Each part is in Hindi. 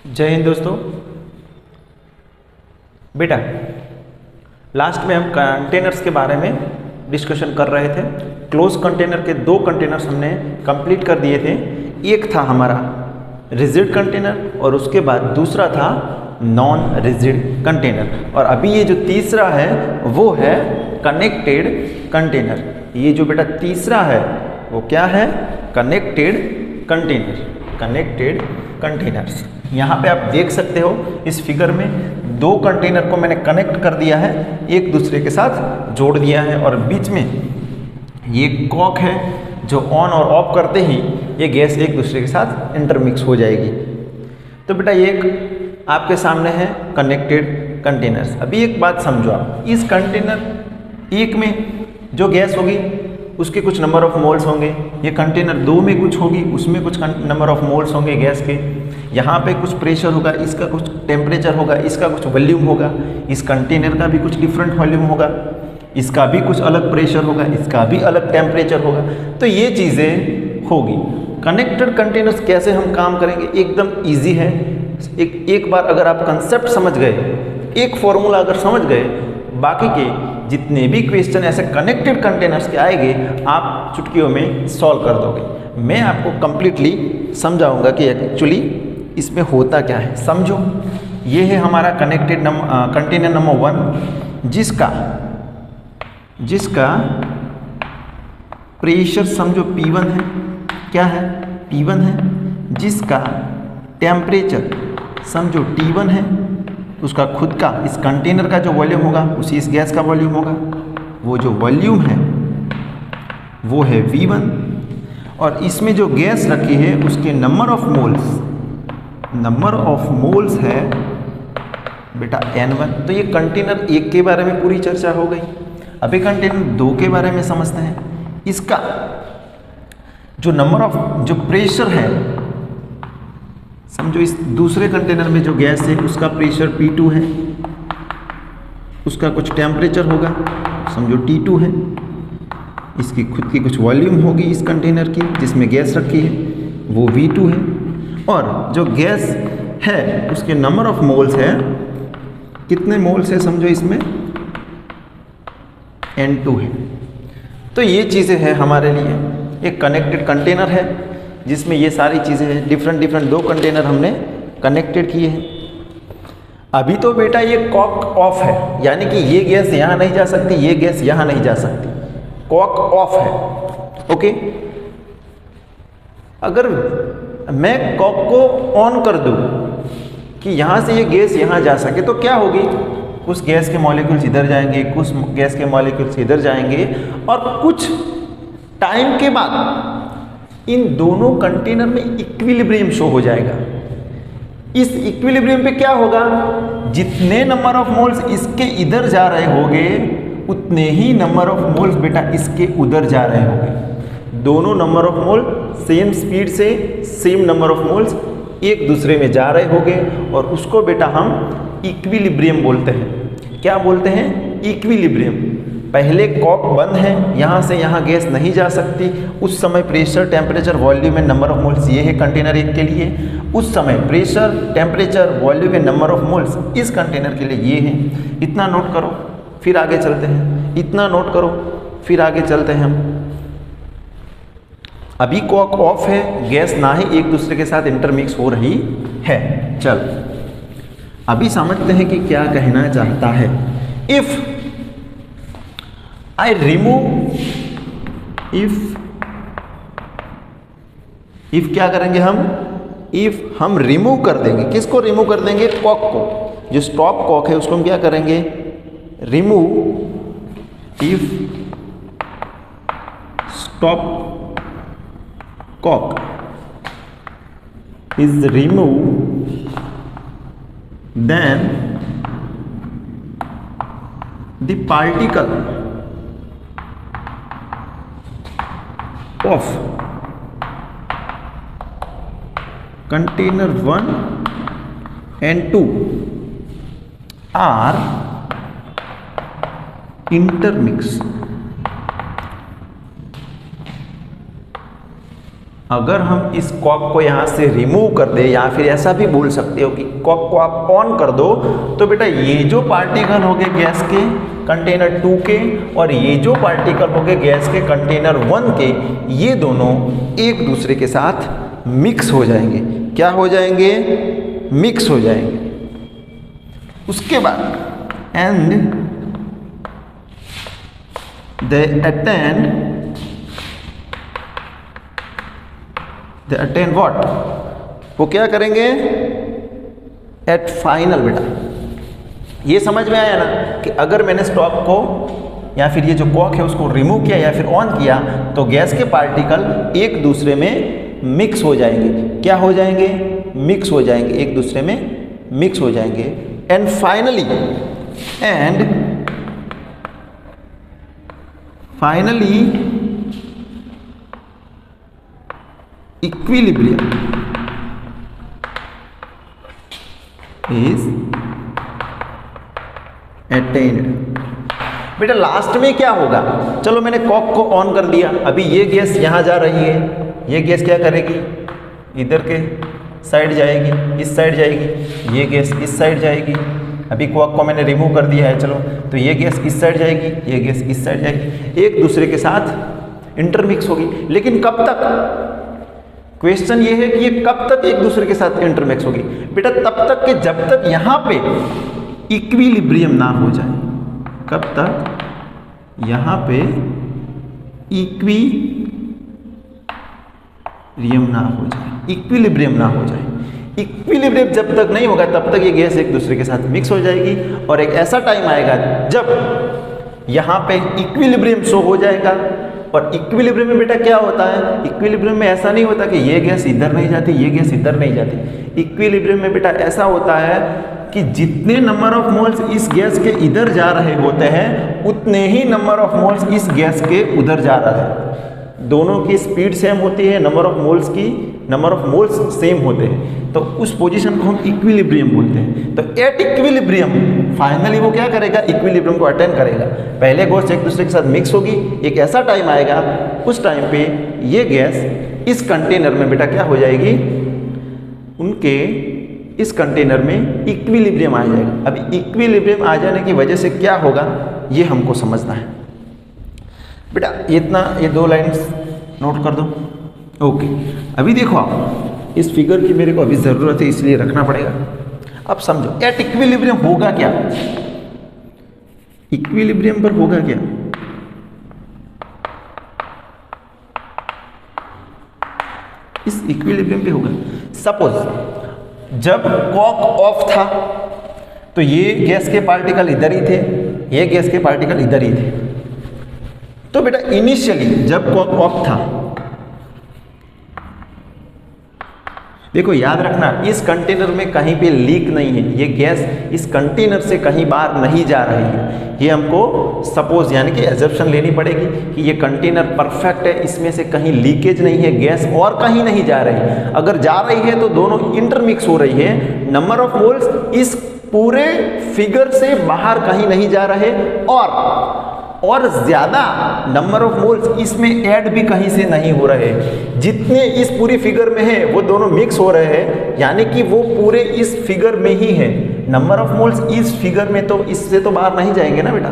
जय हिंद दोस्तों। बेटा, लास्ट में हम कंटेनर्स के बारे में डिस्कशन कर रहे थे। क्लोज कंटेनर के दो कंटेनर्स हमने कंप्लीट कर दिए थे। एक था हमारा रिजिड कंटेनर और उसके बाद दूसरा था नॉन रिजिड कंटेनर, और अभी ये जो तीसरा है वो है कनेक्टेड कंटेनर। ये जो बेटा तीसरा है वो क्या है? Connected container. कनेक्टेड कंटेनर्स, यहाँ पे आप देख सकते हो इस फिगर में दो कंटेनर को मैंने कनेक्ट कर दिया है, एक दूसरे के साथ जोड़ दिया है, और बीच में ये कॉक है जो ऑन और ऑफ करते ही ये गैस एक दूसरे के साथ इंटरमिक्स हो जाएगी। तो बेटा ये एक आपके सामने है कनेक्टेड कंटेनर्स। अभी एक बात समझो आप, इस कंटेनर एक में जो गैस होगी उसके कुछ नंबर ऑफ मोल्स होंगे, ये कंटेनर दो में कुछ होगी उसमें कुछ नंबर ऑफ मोल्स होंगे गैस के। यहाँ पे कुछ प्रेशर होगा, इसका कुछ टेम्परेचर होगा, इसका कुछ वॉल्यूम होगा, इस कंटेनर का भी कुछ डिफरेंट वॉल्यूम होगा, इसका भी कुछ अलग प्रेशर होगा, इसका भी अलग टेम्परेचर होगा। तो ये चीज़ें होगी। कनेक्टेड कंटेनर्स कैसे हम काम करेंगे? एकदम ईजी है। एक बार अगर आप कंसेप्ट समझ गए, एक फॉर्मूला अगर समझ गए, बाकी के जितने भी क्वेश्चन ऐसे कनेक्टेड कंटेनर्स के आएंगे आप चुटकियों में सॉल्व कर दोगे। मैं आपको कंप्लीटली समझाऊंगा कि एक्चुअली इसमें होता क्या है। समझो, ये है हमारा कनेक्टेड कंटेनर नंबर 1, जिसका प्रेशर समझो P1 है। क्या है? P1 है। जिसका टेम्परेचर समझो T1 है। उसका खुद का इस कंटेनर का जो वॉल्यूम होगा उसी इस गैस का वॉल्यूम होगा। वो जो वॉल्यूम है वो है V1, और इसमें जो गैस रखी है उसके नंबर ऑफ मोल्स है बेटा N1। तो ये कंटेनर 1 के बारे में पूरी चर्चा हो गई। अभी कंटेनर 2 के बारे में समझते हैं। इसका जो प्रेशर है, समझो इस दूसरे कंटेनर में जो गैस है उसका प्रेशर P2 है, उसका कुछ टेम्परेचर होगा समझो T2 है, इसकी खुद की कुछ वॉल्यूम होगी इस कंटेनर की जिसमें गैस रखी है वो V2 है, और जो गैस है उसके नंबर ऑफ मोल्स है, कितने मोल्स है समझो इसमें N2 है। तो ये चीज़ें हैं हमारे लिए। एक कनेक्टेड कंटेनर है जिसमें ये सारी चीज़ें हैं। डिफरेंट दो कंटेनर हमने कनेक्टेड किए हैं। अभी तो बेटा ये कॉक ऑफ है, यानी कि ये गैस यहाँ नहीं जा सकती, ये गैस यहाँ नहीं जा सकती। कॉक ऑफ है। ओके, अगर मैं कॉक को ऑन कर दूँ कि यहाँ से ये गैस यहाँ जा सके तो क्या होगी? कुछ गैस के मॉलिक्यूल्स इधर जाएंगे, कुछ गैस के मॉलिक्यूल्स इधर जाएंगे, और कुछ टाइम के बाद इन दोनों कंटेनर में इक्विलिब्रियम शो हो जाएगा। इस इक्विलिब्रियम पे क्या होगा? जितने नंबर ऑफ मोल्स इसके इधर जा रहे होंगे उतने ही नंबर ऑफ मोल्स बेटा इसके उधर जा रहे होंगे। दोनों number of mole same speed से सेम नंबर ऑफ मोल्स एक दूसरे में जा रहे होंगे, और उसको बेटा हम इक्विलिब्रियम बोलते हैं। क्या बोलते हैं? इक्विलिब्रियम। पहले कॉक बंद है, यहाँ से यहाँ गैस नहीं जा सकती, उस समय pressure, temperature, volume and number of moles ये है कंटेनर 1 के लिए। उस समय pressure, temperature, volume and number of moles इस कंटेनर के लिए ये है। इतना नोट करो फिर आगे चलते हैं। इतना नोट करो फिर आगे चलते हैं हम। अभी कॉक ऑफ है, गैस ना ही एक दूसरे के साथ इंटरमिक्स हो रही है। चल अभी समझते हैं कि क्या कहना चाहता है। इफ I remove, if क्या करेंगे हम? इफ हम रिमूव कर देंगे। किसको रिमूव कर देंगे? कॉक को। जो स्टॉप कॉक है उसको हम क्या करेंगे? Remove. If stop cock is removed, then the particle of container 1 and 2 are intermixed अगर हम इस कॉक को यहाँ से रिमूव कर दे, या फिर ऐसा भी बोल सकते हो कि कॉक को आप ऑन कर दो, तो बेटा ये जो पार्टिकल हो गए गैस के कंटेनर 2 के और ये जो पार्टिकल हो गए गैस के कंटेनर 1 के, ये दोनों एक दूसरे के साथ मिक्स हो जाएंगे। क्या हो जाएंगे? मिक्स हो जाएंगे। उसके बाद एंड they attain what? वो क्या करेंगे? At final. बेटा ये समझ में आया ना कि अगर मैंने स्टॉक को या फिर ये जो कॉक है उसको रिमूव किया या फिर ऑन किया तो गैस के पार्टिकल एक दूसरे में मिक्स हो जाएंगे। क्या हो जाएंगे? मिक्स हो जाएंगे, एक दूसरे में मिक्स हो जाएंगे। And finally equilibrium is attend. बेटा लास्ट में क्या होगा? चलो मैंने कॉक को ऑन कर दिया, अभी ये गैस यहाँ जा रही है, ये गैस क्या करेगी? इधर के साइड जाएगी, इस साइड जाएगी, ये गैस इस साइड जाएगी। अभी कॉक को मैंने रिमूव कर दिया है, चलो तो ये गैस इस साइड जाएगी, ये गैस इस साइड जाएगी, एक दूसरे के साथ इंटरमिक्स होगी। लेकिन कब तक? क्वेश्चन ये है कि ये कब तक एक दूसरे के साथ इंटरमिक्स होगी? बेटा तब तक कि जब तक यहाँ पे इक्विलिब्रियम ना हो जाए। कब तक? यहाँ पे इक्विलिब्रियम ना हो जाए, इक्विलिब्रियम ना हो जाए। इक्विलिब्रियम जब तक नहीं होगा तब तक ये गैस एक दूसरे के साथ मिक्स हो जाएगी और एक ऐसा टाइम आएगा जब यहाँ पे इक्विलिब्रियम शो हो जाएगा। और इक्विलिब्रियम में बेटा क्या होता है? इक्विलिब्रियम में ऐसा नहीं होता कि ये गैस इधर नहीं जाती, ये गैस इधर नहीं जाती। इक्विलिब्रियम में बेटा ऐसा होता है कि जितने नंबर ऑफ मोल्स इस गैस के इधर जा रहे होते हैं उतने ही नंबर ऑफ मोल्स इस गैस के उधर जा रहा है। दोनों की स्पीड सेम होती है, नंबर ऑफ मोल्स सेम होते हैं, तो उस पोजीशन को हम इक्विलिब्रियम बोलते हैं। तो एट इक्विलिब्रियम फाइनली वो क्या करेगा? इक्विलिब्रियम को अटेन करेगा। पहले गैस एक दूसरे के साथ मिक्स होगी, एक ऐसा टाइम आएगा उस टाइम पे ये गैस इस कंटेनर में बेटा क्या हो जाएगी? उनके इस कंटेनर में इक्विलिब्रियम आ जाएगा। अब इक्विलिब्रियम आ जाने की वजह से क्या होगा ये हमको समझना है। बेटा ये 2 लाइन्स नोट कर दो। ओके, अभी देखो आप इस फिगर की मेरे को अभी ज़रूरत है इसलिए रखना पड़ेगा। अब समझो एट इक्विलिब्रियम होगा क्या? इक्विलिब्रियम पर होगा क्या? इस इक्विलिब्रियम पे होगा। सपोज जब कॉक ऑफ था तो ये गैस के पार्टिकल इधर ही थे, ये गैस के पार्टिकल इधर ही थे। तो बेटा इनिशियली जब कॉक ऑफ था, देखो याद रखना इस कंटेनर में कहीं पे लीक नहीं है, ये गैस इस कंटेनर से कहीं बाहर नहीं जा रही है। ये हमको सपोज यानी कि एजम्पशन लेनी पड़ेगी कि ये कंटेनर परफेक्ट है, इसमें से कहीं लीकेज नहीं है, गैस और कहीं नहीं जा रही है। अगर जा रही है तो दोनों इंटरमिक्स हो रही है। नंबर ऑफ मोल्स इस पूरे फिगर से बाहर कहीं नहीं जा रहे और ज़्यादा नंबर ऑफ मोल्स इसमें ऐड भी कहीं से नहीं हो रहे। जितने इस पूरी फिगर में है वो दोनों मिक्स हो रहे हैं, यानी कि वो पूरे इस फिगर में ही है। नंबर ऑफ मोल्स इस फिगर में तो इससे तो बाहर नहीं जाएंगे ना बेटा।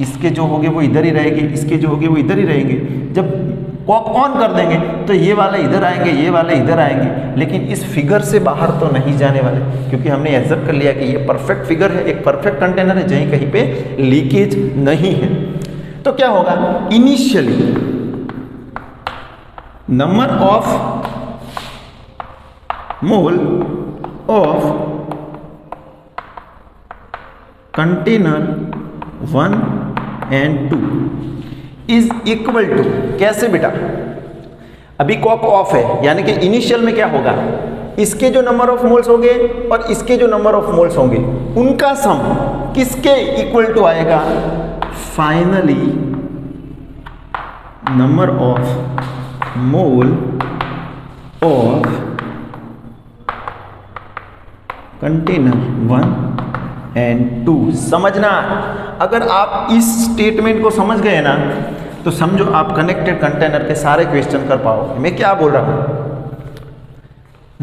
इसके जो होंगे वो इधर ही रहेंगे, इसके जो होंगे वो इधर ही रहेंगे। जब कॉक ऑन कर देंगे तो ये वाले इधर आएंगे, ये वाले इधर आएंगे, लेकिन इस फिगर से बाहर तो नहीं जाने वाले, क्योंकि हमने एग्जैक्ट कर लिया कि ये परफेक्ट फिगर है, एक परफेक्ट कंटेनर है जहीं कहीं पे लीकेज नहीं है। तो क्या होगा? Initially number of mole of container 1 and 2 is equal to, कैसे बेटा? अभी कॉक ऑफ है, यानी कि इनिशियल में क्या होगा? इसके जो नंबर ऑफ मोल्स होंगे और इसके जो नंबर ऑफ मोल्स होंगे उनका सम किसके इक्वल टू आएगा? Finally number of mole of container 1 and 2। समझना, अगर आप इस स्टेटमेंट को समझ गए ना तो समझो आप कनेक्टेड कंटेनर के सारे क्वेश्चन कर पाओगे। मैं क्या बोल रहा हूँ,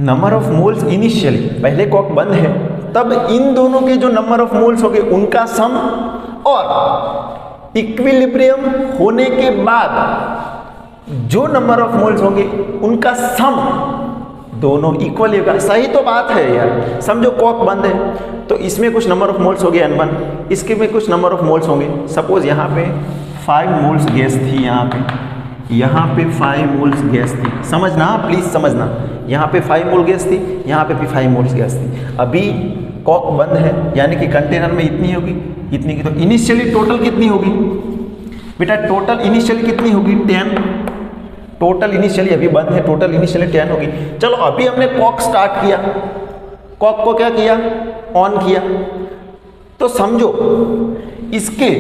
नंबर ऑफ मोल्स इनिशियली, पहले कॉक बंद है तब इन दोनों के जो नंबर ऑफ मोल्स हो गए उनका सम, और इक्विलिब्रियम होने के बाद जो नंबर ऑफ मोल्स होंगे उनका सम, दोनों इक्वल होगा। सही तो बात है यार, समझो कॉक बंद है तो इसमें कुछ नंबर ऑफ मोल्स हो गए N1, इसके में कुछ नंबर ऑफ मोल्स होंगे। सपोज यहाँ पे 5 मोल्स गैस थी, यहाँ पे 5 मोल्स गैस थी, समझना प्लीज समझना, यहाँ पे 5 मोल गैस थी, यहाँ पे भी 5 मोल्स गैस थी। अभी कॉक बंद है यानी कि कंटेनर में इतनी होगी, इतनी की, तो इनिशियली टोटल कितनी होगी बेटा, टोटल इनिशियली कितनी होगी 10, टोटल इनिशियली अभी बंद है, टोटल इनिशियली 10 होगी। चलो अभी हमने कॉक स्टार्ट किया, कॉक को क्या किया, ऑन किया, तो समझो इसके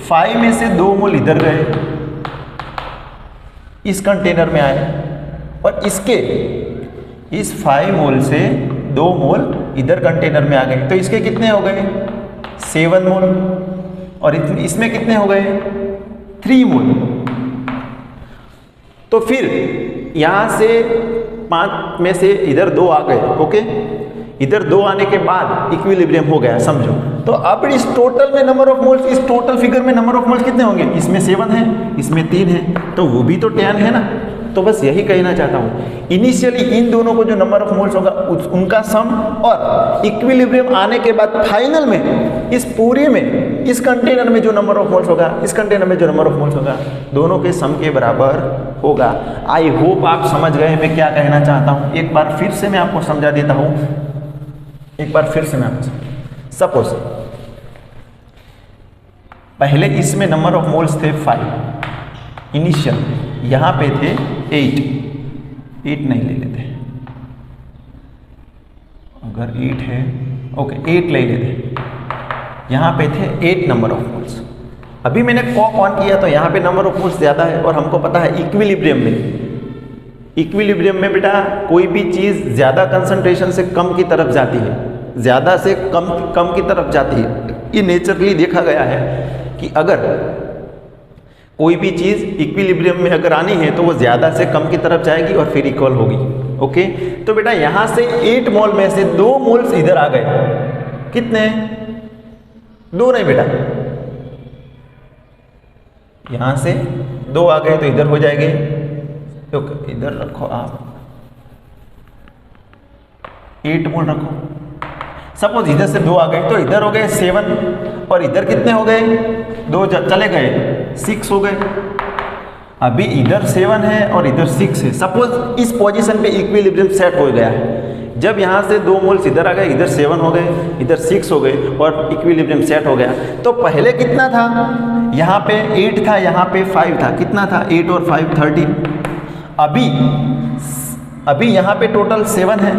5 में से 2 मोल इधर गए, इस कंटेनर में आए, और इसके इस 5 मोल से 2 मोल इधर कंटेनर में आ गए, तो इसके कितने हो गए 7 मोल, और इसमें कितने हो गए 3 मोल। तो फिर यहां से 5 में से इधर 2 आ गए, ओके, इधर 2 आने के बाद इक्विलिब्रियम हो गया, समझो। तो अब इस टोटल में नंबर ऑफ मोल्स, इस टोटल फिगर में नंबर ऑफ मोल्स कितने होंगे, इसमें 7 है, इसमें 3 है, तो वो भी तो 10 है ना। तो बस यही कहना चाहता हूँ, इनिशियली इन दोनों को जो नंबर ऑफ मोल्स होगा उनका सम, और इक्विलिब्रियम आने के बाद फाइनल में इस पूरे में इस कंटेनर में जो नंबर ऑफ मोल्स होगा, इस कंटेनर में जो नंबर ऑफ मोल्स होगा, दोनों के सम के बराबर होगा। आई होप आप समझ गए मैं क्या कहना चाहता हूँ। एक बार फिर से मैं आपको समझा देता हूँ, एक बार फिर से मैं आपको, सपोज पहले इसमें नंबर ऑफ मोल्स थे 5 इनिशियल, यहाँ पे थे 8 नहीं ले लेते, अगर 8 है ओके 8 ले लेते, यहाँ पे थे 8 नंबर ऑफ मोल्स। अभी मैंने कॉक ऑन किया तो यहाँ पे नंबर ऑफ मोल्स ज़्यादा है, और हमको पता है इक्विलिब्रियम में बेटा कोई भी चीज़ ज़्यादा कंसंट्रेशन से कम की तरफ जाती है, ज़्यादा से कम की तरफ जाती है। ये नेचुरली देखा गया है कि अगर कोई भी चीज़ इक्विलिब्रियम में अगर आनी है तो वो ज़्यादा से कम की तरफ जाएगी और फिर इक्वल होगी, ओके। तो बेटा यहाँ से 8 मोल में से 2 मोल्स इधर आ गए, कितने, 2 नहीं बेटा, यहाँ से 2 आ गए तो इधर हो जाएंगे, ओके, इधर रखो आप 8 मोल रखो। सपोज इधर से 2 आ गए तो इधर हो गए 7, और इधर कितने हो गए 2 चले गए 6 हो गए। अभी इधर 7 है और इधर 6 है। सपोज इस पोजीशन पे इक्विलिब्रियम सेट हो गया है, जब यहाँ से 2 मोल्स इधर आ गए, इधर 7 हो गए, इधर 6 हो गए, और इक्विलिब्रियम सेट हो गया। तो पहले कितना था, यहाँ पे 8 था, यहाँ पे 5 था, कितना था 8 और 5 13। अभी यहाँ पे टोटल 7 है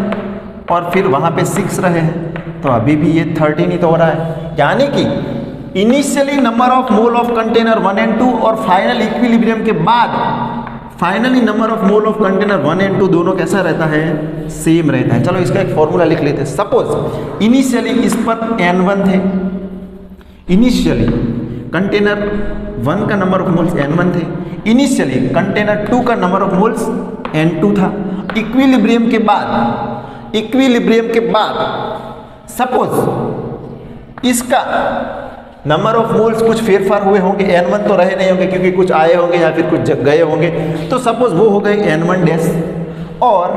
और फिर वहाँ पे 6 रहे हैं, तो अभी भी ये 13 ही तो हो रहा है। यानी कि initially number of mole of container 1 and 2 और फाइनल इक्विलिब्रियम के बाद finally number of mole of container 1 and 2 दोनों कैसा रहता है, सेम रहता है। चलो इसका एक फॉर्मूला लिख लेते हैं। सपोज इनिशियली इस पर N1 थे, इनिशियली कंटेनर 1 का नंबर ऑफ मोल्स N1 थे, इनिशियली कंटेनर 2 का नंबर ऑफ मोल्स N2 था। इक्विलिब्रियम के बाद सपोज इसका नंबर ऑफ मोल्स कुछ फेरफार हुए होंगे, N1 तो रहे नहीं होंगे क्योंकि कुछ आए होंगे या फिर कुछ गए होंगे, तो सपोज वो हो गए N1 डैश, और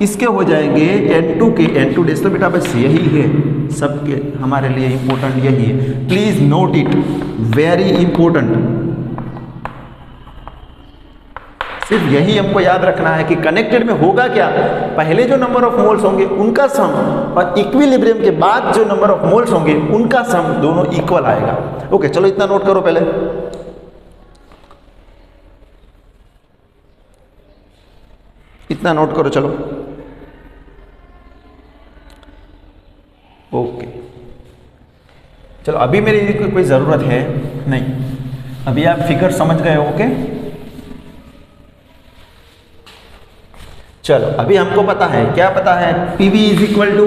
इसके हो जाएंगे N2 के N2 डैश। तो बेटा बस यही है सबके हमारे लिए इम्पोर्टेंट, यही है, please note it, very important. सिर्फ यही हमको याद रखना है कि कनेक्टेड में होगा क्या, पहले जो नंबर ऑफ मोल्स होंगे उनका सम, और इक्विलिब्रियम के बाद जो नंबर ऑफ मोल्स होंगे उनका सम, दोनों इक्वल आएगा। ओके, चलो इतना नोट करो पहले। इतना नोट करो, चलो। ओके, चलो अभी मेरी कोई ज़रूरत है नहीं, अभी आप फिगर समझ गए हो। ओके, चलो अभी हमको पता है, क्या पता है, PV is equal to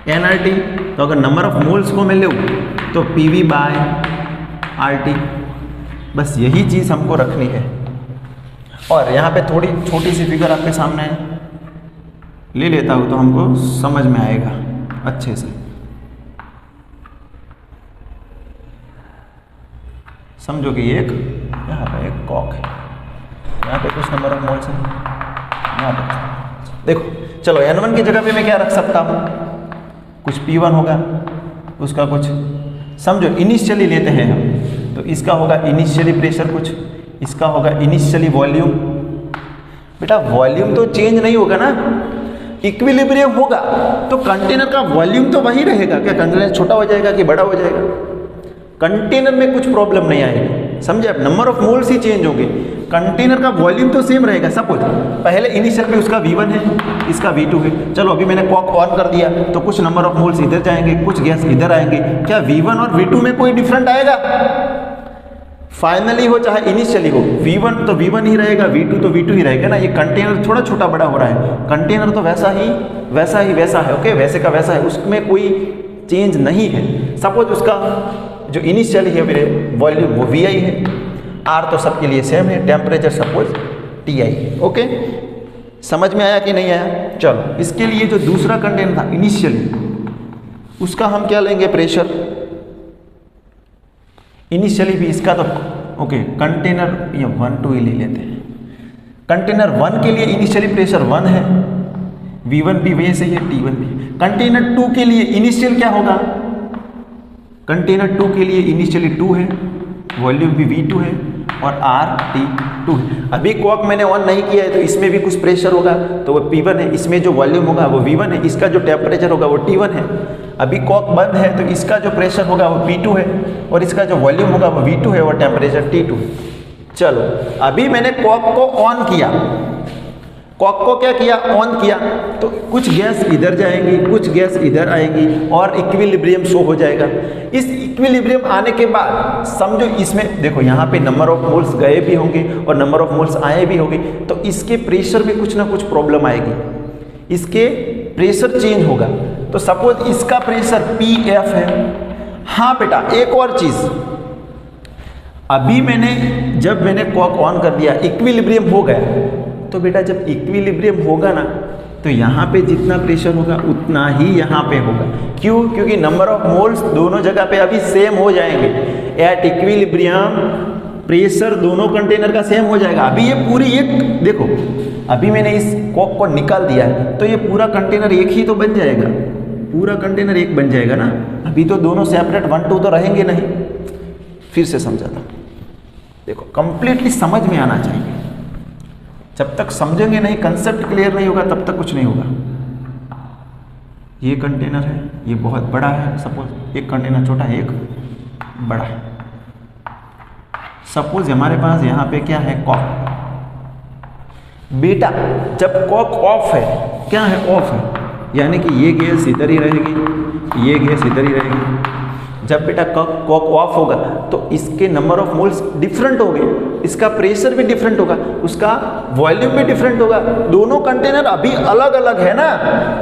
nRT। तो अगर नंबर ऑफ मोल्स को मैं लूँ तो PV बाय RT, बस यही चीज़ हमको रखनी है। और यहाँ पे थोड़ी छोटी सी फिगर आपके सामने ले लेता हूँ तो हमको समझ में आएगा अच्छे से। समझो कि एक यहाँ पे एक कॉक है, यहाँ पे कुछ नंबर ऑफ मोल्स है, यहाँ पे देखो। चलो N1 की जगह पे मैं क्या रख सकता हूँ, कुछ P1 होगा, उसका कुछ समझो इनिशियली लेते हैं हम, तो इसका होगा इनिशियली प्रेशर कुछ, इसका होगा इनिशियली वॉल्यूम। बेटा वॉल्यूम तो चेंज नहीं होगा ना, इक्विलिब्रियम होगा तो कंटेनर का वॉल्यूम तो वही रहेगा। क्या कंटेनर छोटा हो जाएगा कि बड़ा हो जाएगा? कंटेनर में कुछ प्रॉब्लम नहीं आएगी, समझे आप? Number of moles he change होंगे, कंटेनर का वॉल्यूम तो सेम रहेगा। सपोज पहले इनिशियल पे उसका V1 है, इसका V2 है। चलो अभी मैंने कॉक ऑन कर दिया तो कुछ नंबर ऑफ मोल्स इधर जाएंगे, कुछ गैस इधर आएंगे। क्या V1 और V2 में कोई डिफरेंट आएगा? फाइनली हो चाहे इनिशियली हो, V1 तो V1 ही रहेगा, V2 तो V2 ही रहेगा ना। ये कंटेनर थोड़ा छोटा बड़ा हो रहा है, कंटेनर तो वैसा है। ओके, वैसे का वैसा है, उसमें कोई चेंज नहीं है। सपोज उसका जो इनिशियली है मेरे वॉल्यूम वो VI है, R तो सबके लिए सेम है, टेम्परेचर सपोज TI। ओके, समझ में आया कि नहीं आया? चलो इसके लिए जो दूसरा कंटेनर था इनिशियली, उसका हम क्या लेंगे, प्रेशर। इनिशियली भी इसका तो ओके, कंटेनर ये 1 2 ही ले लेते हैं। कंटेनर 1 के लिए इनिशियली प्रेशर 1 है, V1 भी वैसे ही है, T1 भी। कंटेनर 2 के लिए इनिशियल क्या होगा, कंटेनर 2 के लिए इनिशियली 2 है, वॉल्यूम भी V2 है और RT2 है। अभी कॉक मैंने ऑन नहीं किया है तो इसमें भी कुछ प्रेशर होगा तो वो P1 है, इसमें जो वॉल्यूम होगा वो V1 है, इसका जो टेम्परेचर होगा वो T1 है। अभी कॉक बंद है तो इसका जो प्रेशर होगा वो P2 है और इसका जो वॉल्यूम होगा वो V2 है और टेम्परेचर T2 है। चलो अभी मैंने कॉक को ऑन किया, कॉक को क्या किया, ऑन किया, तो कुछ गैस इधर जाएंगी, कुछ गैस इधर आएंगी और इक्विलिब्रियम शो हो जाएगा। इस इक्विलिब्रियम आने के बाद समझो इसमें देखो यहाँ पे नंबर ऑफ मोल्स गए भी होंगे और नंबर ऑफ मोल्स आए भी होंगे, तो इसके प्रेशर में कुछ ना कुछ प्रॉब्लम आएगी, इसके प्रेशर चेंज होगा। तो सपोज इसका प्रेशर PF है। हाँ बेटा एक और चीज, अभी जब मैंने कॉक ऑन कर दिया, इक्विलिब्रियम हो गया, तो बेटा जब इक्विलिब्रियम होगा ना तो यहाँ पे जितना प्रेशर होगा उतना ही यहाँ पे होगा। क्यों? क्योंकि नंबर ऑफ मोल्स दोनों जगह पे अभी सेम हो जाएंगे। एट इक्विलिब्रियम प्रेशर दोनों कंटेनर का सेम हो जाएगा। अभी ये पूरी एक देखो, अभी मैंने इस कॉक को निकाल दिया है तो ये पूरा कंटेनर एक ही तो बन जाएगा, पूरा कंटेनर एक बन जाएगा ना। अभी तो दोनों सेपरेट 1 2 तो रहेंगे नहीं। फिर से समझाता, देखो कंप्लीटली समझ में आना चाहिए। जब तक समझेंगे नहीं, कंसेप्ट क्लियर नहीं होगा, तब तक कुछ नहीं होगा। ये कंटेनर है, ये बहुत बड़ा है, सपोज एक कंटेनर छोटा है, एक बड़ा है। सपोज हमारे पास यहाँ पे क्या है, कॉक। बेटा जब कॉक ऑफ है, क्या है, ऑफ है, यानी कि ये गैस इधर ही रहेगी, ये गैस इधर ही रहेगी। जब बेटा कॉक ऑफ होगा तो इसके नंबर ऑफ मोल्स डिफरेंट होंगे, इसका प्रेशर भी डिफरेंट होगा, उसका वॉल्यूम भी डिफरेंट होगा। दोनों कंटेनर अभी अलग अलग है ना,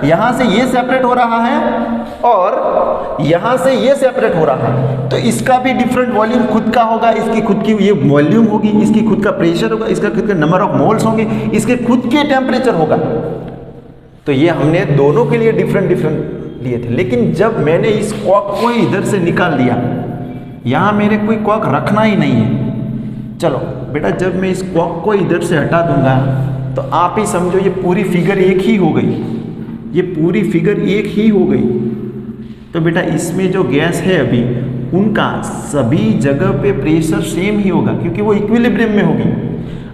यहाँ से ये सेपरेट हो रहा है और यहाँ से ये सेपरेट हो रहा है, तो इसका भी डिफरेंट वॉल्यूम खुद का होगा, इसकी खुद की ये वॉल्यूम होगी, इसकी खुद का प्रेशर होगा, इसका खुद का नंबर ऑफ मोल्स होंगे, इसके खुद के टेम्परेचर होगा। तो ये हमने दोनों के लिए डिफरेंट लिए थे। लेकिन जब मैंने इस कॉक को इधर से निकाल दिया, यहाँ मेरे कोई कॉक रखना ही नहीं है। चलो बेटा जब मैं इस कॉक को इधर से हटा दूंगा तो आप ही समझो ये पूरी फिगर एक ही हो गई, ये पूरी फिगर एक ही हो गई। तो बेटा इसमें जो गैस है अभी, उनका सभी जगह पे प्रेशर सेम ही होगा क्योंकि वो इक्विलिब्रियम में होगी।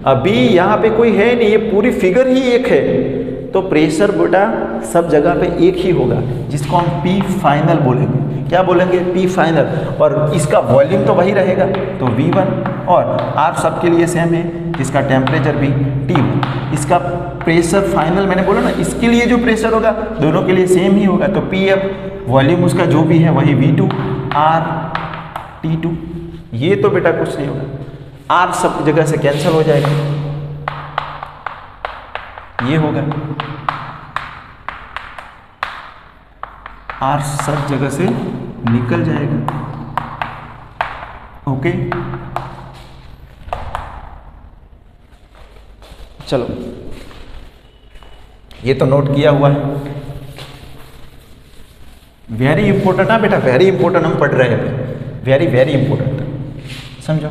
अभी यहाँ पे कोई है नहीं, ये पूरी फिगर ही एक है, तो प्रेशर बेटा सब जगह पे एक ही होगा, जिसको हम P फाइनल बोलेंगे। क्या बोलेंगे? P final. और इसका वॉल्यूम तो वही रहेगा, तो V1 और R सबके लिए सेम है, इसका टेम्परेचर भी T1। इसका प्रेशर फाइनल मैंने बोला ना, इसके लिए जो प्रेशर होगा दोनों के लिए सेम ही होगा, तो PF वॉल्यूम उसका जो भी है वही V2, R T2। ये तो बेटा कुछ नहीं होगा, R सब जगह से कैंसिल हो जाएगा, ये होगा R सब जगह से निकल जाएगा। ओके, चलो ये तो नोट किया हुआ है। वेरी इंपॉर्टेंट है बेटा, वेरी इंपॉर्टेंट हम पढ़ रहे हैं, वेरी वेरी इंपॉर्टेंट, समझो।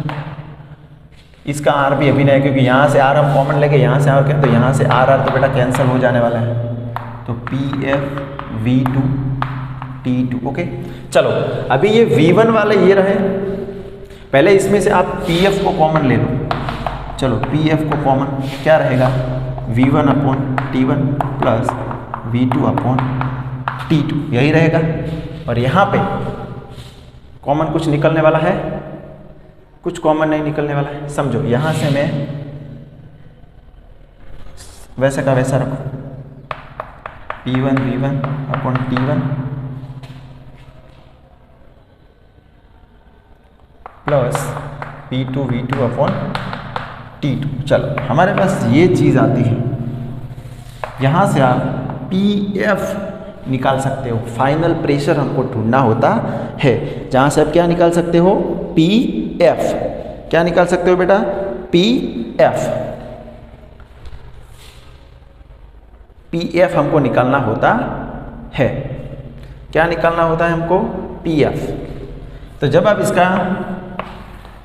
इसका आर भी अभी नहीं है, क्योंकि यहाँ से आर हम कॉमन लेके यहाँ से आर करें तो यहाँ से आर आर तो बेटा कैंसिल हो जाने वाला है, तो P F V2 T2। Okay चलो, अभी ये V1 वाले ये रहे, पहले इसमें से आप PF को कॉमन ले लो। चलो PF को कॉमन क्या रहेगा, V1 upon T1 plus V2 upon T2, यही रहेगा। और यहाँ पे कॉमन कुछ निकलने वाला है, कुछ कॉमन नहीं निकलने वाला है, समझो। यहाँ से मैं वैसे का वैसा रखूँ, P1 V1 upon T1 plus P2 V2 upon T2। चलो हमारे पास ये चीज़ आती है, यहाँ से आप PF निकाल सकते हो, फाइनल प्रेशर हमको ढूंढना होता है। जहाँ से आप क्या निकाल सकते हो, PF, क्या निकाल सकते हो बेटा, PF। PF हमको निकालना होता है, क्या निकालना होता है हमको, PF। तो जब आप इसका,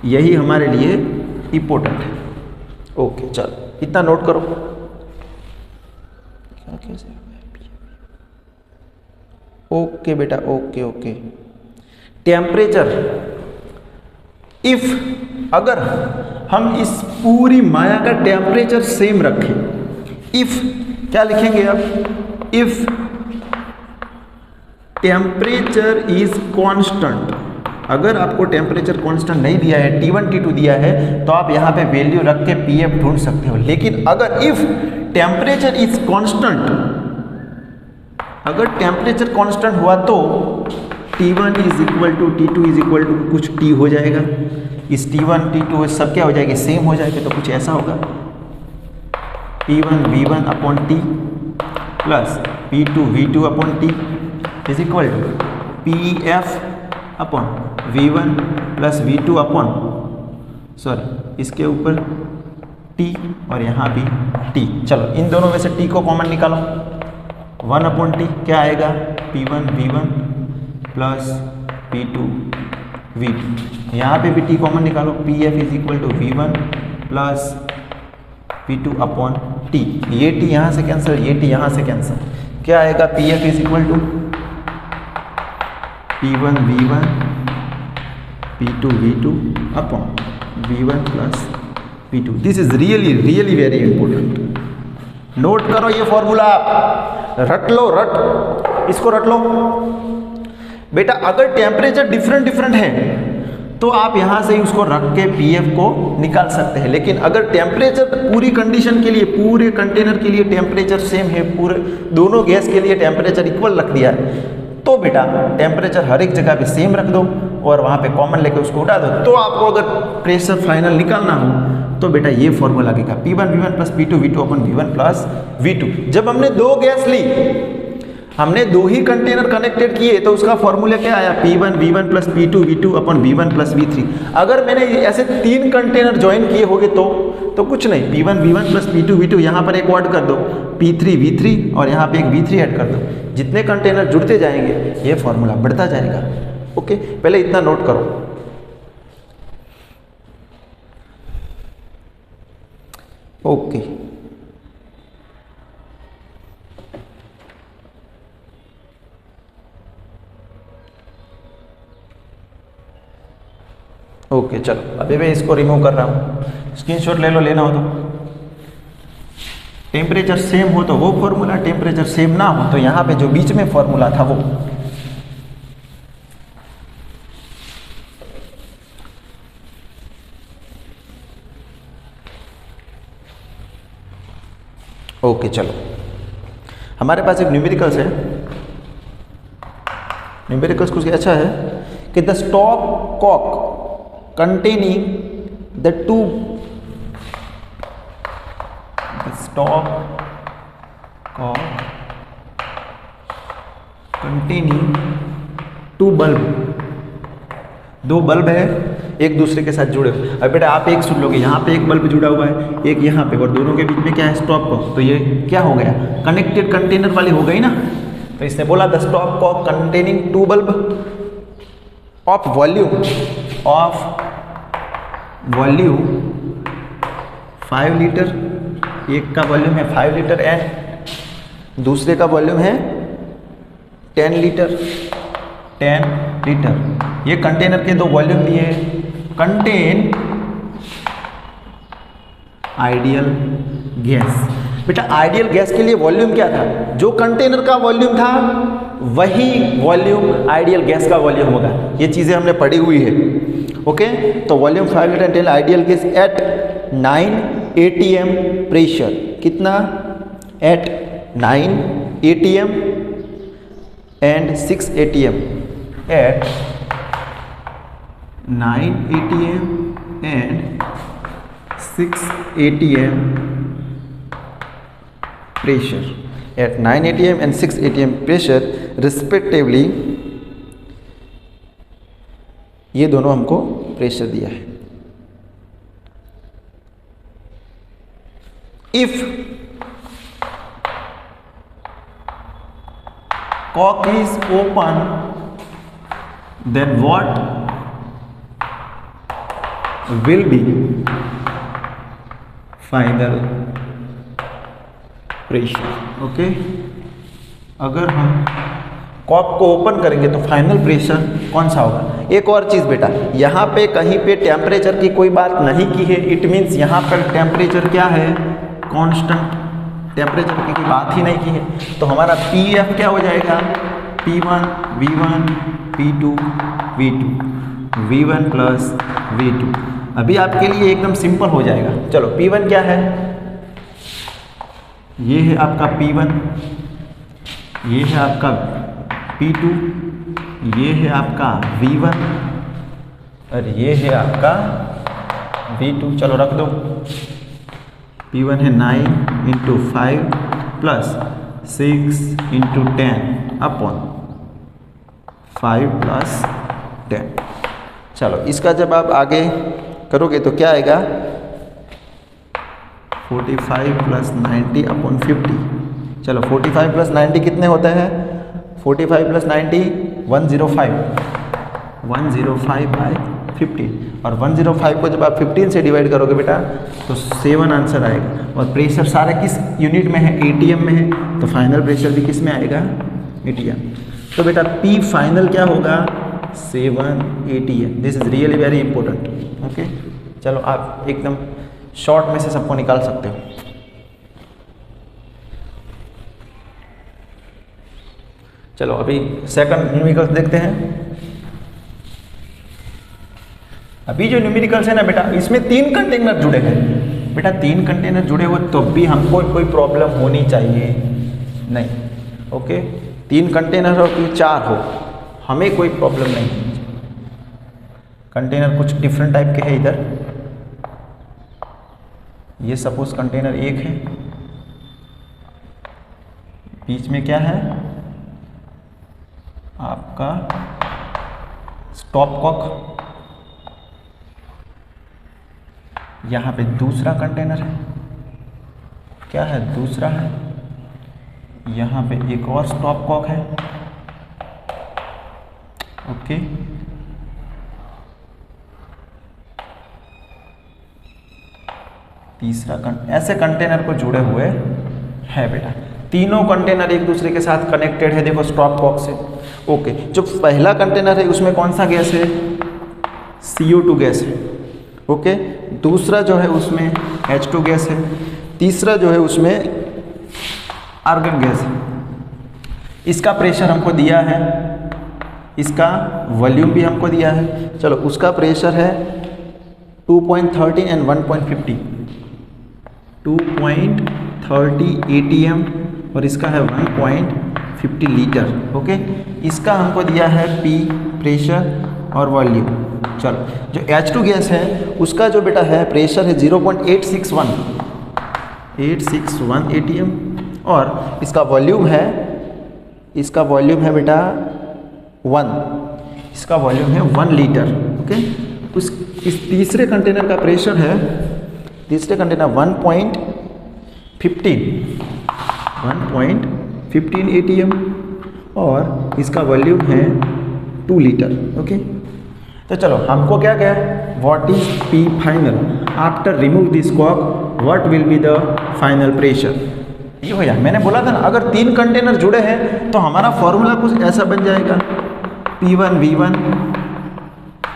यही हमारे लिए इम्पोर्टेंट है। ओके चलो इतना नोट करो, क्या कैसे, ओके बेटा, ओके ओके। टेम्परेचर, इफ अगर हम इस पूरी माया का टेम्परेचर सेम रखें, इफ क्या लिखेंगे अब, इफ टेम्परेचर इज कांस्टेंट। अगर आपको टेम्परेचर कांस्टेंट नहीं दिया है, T1 T2 दिया है, तो आप यहाँ पे वैल्यू रख के PF ढूंढ सकते हो। लेकिन अगर इफ टेम्परेचर इज कांस्टेंट, अगर टेम्परेचर कांस्टेंट हुआ तो T1 is equal to T2 is equal to कुछ T हो जाएगा, इस T1 T2 सब क्या हो जाएगी, सेम हो जाएगी, तो कुछ ऐसा होगा, P1 V1 upon T plus P2 V2 upon T is equal to PF upon V1 plus V2 upon, sorry इसके ऊपर T और यहाँ भी T। चलो इन दोनों में से T को कॉमन निकालो, 1 अपॉन T क्या आएगा, P1 V1 plus P2 V2। यहाँ पे भी T कॉमन निकालो, PF is equal to V1 plus P2 upon T। ये T यहाँ से कैंसिल, ये T यहाँ से कैंसिल, क्या आएगा, PF is equal to P1 V1 P2 V2 upon V1 plus P2। This is really really very important, note करो ये फॉर्मूला, रट लो, रट इसको रट लो बेटा। अगर टेम्परेचर डिफरेंट है तो आप यहाँ से उसको रख के PF को निकाल सकते हैं। लेकिन अगर टेम्परेचर पूरी कंडीशन के लिए, पूरे कंटेनर के लिए टेम्परेचर सेम है, पूरे दोनों गैस के लिए टेम्परेचर इक्वल रख दिया है, तो बेटा टेम्परेचर हर एक जगह पे सेम रख दो और वहाँ पे कॉमन लेके उसको उठा दो। तो आपको अगर प्रेशर फाइनल निकालना हो तो बेटा ये फॉर्मूला लगेगा, P1 V1 plus P2 V2 अपन V1 प्लस V2। जब हमने दो गैस ली, हमने दो ही कंटेनर कनेक्टेड किए, तो उसका फॉर्मूला क्या आया, P1 V1 plus P2 V2 अपन V1 प्लस V3। अगर मैंने ऐसे तीन कंटेनर ज्वाइन किए होंगे तो कुछ नहीं, P1 V1 plus P2 V2 यहाँ पर एक ऐड कर दो, P3 V3 और यहाँ पे एक V3 ऐड कर दो। जितने कंटेनर जुड़ते जाएंगे ये फॉर्मूला बढ़ता जाएगा। ओके, पहले इतना नोट करो। ओके ओके चलो अभी मैं इसको रिमूव कर रहा हूँ, स्क्रीनशॉट ले लो, लेना हो तो। टेम्परेचर सेम हो तो वो फॉर्मूला, टेम्परेचर सेम ना हो तो यहाँ पे जो बीच में फॉर्मूला था वो। ओके चलो, हमारे पास एक न्यूमेरिकल्स है। न्यूमेरिकल्स कुछ अच्छा है कि the stop cock containing the stop cock containing two bulb दो बल्ब है एक दूसरे के साथ जुड़े हुए। अब बेटा आप एक सुन लोगे, यहाँ पे एक बल्ब जुड़ा हुआ है, एक यहाँ पे, और दोनों के बीच में क्या है, स्टॉप कॉक। तो ये क्या हो गया, कनेक्टेड कंटेनर वाली हो गई ना। तो इसने बोला the stop cock containing 2 bulb of volume 5 litre, एक का वॉल्यूम है 5 लीटर एंड दूसरे का वॉल्यूम है 10 लीटर। ये कंटेनर के दो वॉल्यूम दिए, कंटेन आइडियल गैस। बेटा आइडियल गैस के लिए वॉल्यूम क्या था, जो कंटेनर का वॉल्यूम था वही वॉल्यूम आइडियल गैस का वॉल्यूम होगा। ये चीज़ें हमने पढ़ी हुई है। ओके, तो volume 5 litre tell ideal gas at 9 atm pressure. कितना, at 9 atm and 6 atm, at 9 atm and 6 atm pressure, at 9 atm and 6 atm pressure respectively। ये दोनों हमको प्रेशर दिया है। If cork is open then what will be final pressure. Okay, अगर हम कॉक को ओपन करेंगे तो फाइनल प्रेशर कौन सा होगा। एक और चीज़ बेटा, यहाँ पे कहीं पे टेम्परेचर की कोई बात नहीं की है, इट मीन्स यहाँ पर टेम्परेचर क्या है, कांस्टेंट, टेम्परेचर की कोई बात ही नहीं की है। तो हमारा Pf क्या हो जाएगा, P1 V1 P2 V2 V1 plus V2। अभी आपके लिए एकदम सिंपल हो जाएगा। चलो P1 क्या है, ये है आपका P1, ये है आपका P2, ये है आपका V1 और ये है आपका V2। चलो रख दो, P1 है 9 × 5 प्लस 6 × 10 अपॉन 5 प्लस 10। चलो इसका जब आप आगे करोगे तो क्या आएगा, 45 प्लस 90 अपॉन 50। चलो 45 प्लस 90 कितने होते हैं, 45 प्लस 90 105 बाई 15, और 105 को जब आप 15 से डिवाइड करोगे बेटा तो 7 आंसर आएगा। और प्रेशर सारा किस यूनिट में है, एटीएम में है, तो फाइनल प्रेशर भी किस में आएगा, एटीएम। तो बेटा P फाइनल क्या होगा, 7 atm। This is really very important. Okay, चलो आप एकदम शॉर्ट में से सबको निकाल सकते हो। चलो अभी सेकंड न्यूमेरिकल्स देखते हैं। अभी जो न्यूमेरिकल्स है ना बेटा, इसमें 3 कंटेनर जुड़े हैं। बेटा 3 कंटेनर जुड़े हुए तो भी हमको कोई प्रॉब्लम होनी चाहिए नहीं। ओके, 3 कंटेनर हो कि 4 हो, हमें कोई प्रॉब्लम नहीं। कंटेनर कुछ डिफरेंट टाइप के हैं इधर। ये सपोज कंटेनर 1 है, बीच में क्या है आपका स्टॉप कॉक, यहाँ पे दूसरा कंटेनर है, क्या है, दूसरा है, यहाँ पे एक और स्टॉप कॉक है। ओके, तीसरा ऐसे कंटेनर को जुड़े हुए है बेटा। तीनों कंटेनर एक दूसरे के साथ कनेक्टेड है, देखो स्टॉप कॉक से। ओके, जो पहला कंटेनर है उसमें कौन सा गैस है, CO2 गैस है। ओके, दूसरा जो है उसमें H2 गैस है, तीसरा जो है उसमें आर्गन गैस है। इसका प्रेशर हमको दिया है, इसका वॉल्यूम भी हमको दिया है। चलो उसका प्रेशर है 2.13 एंड 1.50, 2.30 atm और इसका है 1.50 लीटर। ओके, इसका हमको दिया है P प्रेशर और वॉल्यूम। चलो जो H2 गैस है उसका जो बेटा है प्रेशर है 0.861 atm और इसका वॉल्यूम है बेटा 1, इसका वॉल्यूम है 1 लीटर। ओके। उस इस तीसरे कंटेनर का प्रेशर है, तीसरे कंटेनर 1.15 ATM और इसका वॉल्यूम है 2 लीटर। ओके, तो चलो हमको क्या क्या है, what is P final after remove this cock, what will be the final pressure. ये हो जाए, मैंने बोला था ना अगर 3 कंटेनर जुड़े हैं तो हमारा फॉर्मूला कुछ ऐसा बन जाएगा, P1 V1,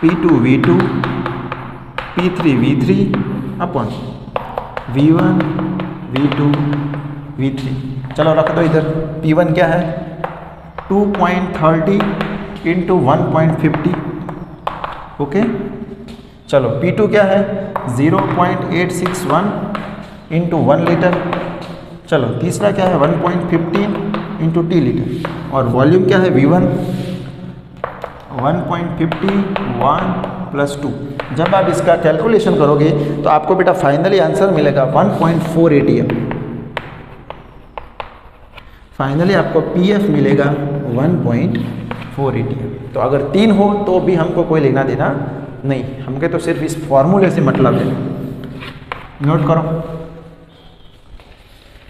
P2 V2, P3 V3 upon V1 V2 V3। चलो रख दो इधर, P1 क्या है 2.30 इंटू 1.50। ओके, चलो P2 क्या है 0.861 इंटू 1 लीटर। चलो तीसरा क्या है 1.15 इंटू T लीटर, और वॉल्यूम क्या है V1 1.51 प्लस 2। जब आप इसका कैलकुलेशन करोगे तो आपको बेटा फाइनली आंसर मिलेगा 1.4 ATM। फाइनली आपको PF मिलेगा 1.4 ATM। तो अगर 3 हो तो भी हमको कोई लेना देना नहीं, हमके तो सिर्फ इस फॉर्मूले से मतलब है। नोट करो,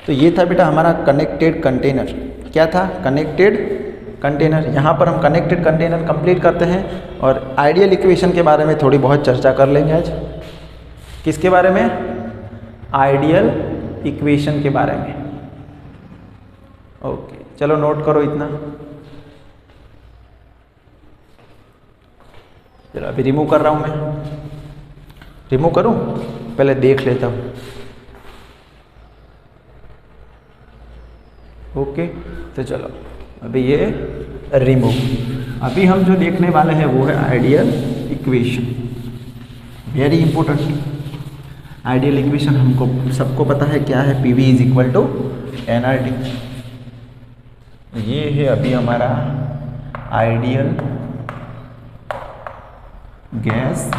तो ये था बेटा हमारा कनेक्टेड कंटेनर। क्या था, कनेक्टेड कंटेनर। यहाँ पर हम कनेक्टेड कंटेनर कंप्लीट करते हैं और आइडियल इक्वेशन के बारे में थोड़ी बहुत चर्चा कर लेंगे आज। किसके बारे में, आइडियल इक्वेशन के बारे में। ओके, चलो नोट करो इतना। चलो अभी रिमूव कर रहा हूँ मैं, रिमूव करूँ, पहले देख लेता हूँ। ओके, तो चलो अभी ये रिमूव। अभी हम जो देखने वाले हैं वो है ideal equation, very important. Ideal equation हमको सबको पता है क्या है, PV is equal to NRT। ये है अभी हमारा आइडियल गैस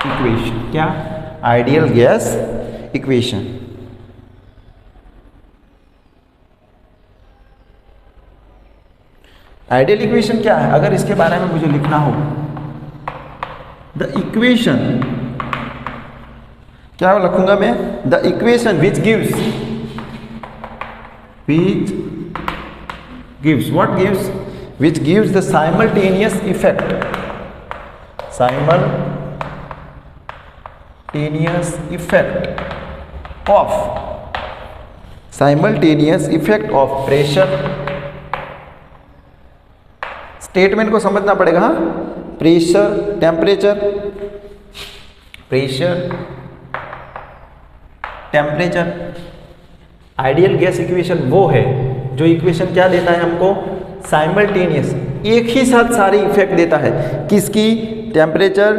इक्वेशन। क्या, ideal gas equation. Ideal equation क्या है, अगर इसके बारे में मुझे लिखना हो, द इक्वेशन, क्या लिखूंगा मैं, the equation which gives what gives, which gives the simultaneous effect of pressure। Statement को समझना पड़ेगा, हाँ, pressure temperature. Ideal gas equation वो है जो इक्वेशन क्या देता है हमको, साइमल्टेनियस, एक ही साथ सारे इफेक्ट देता है। किसकी, temperature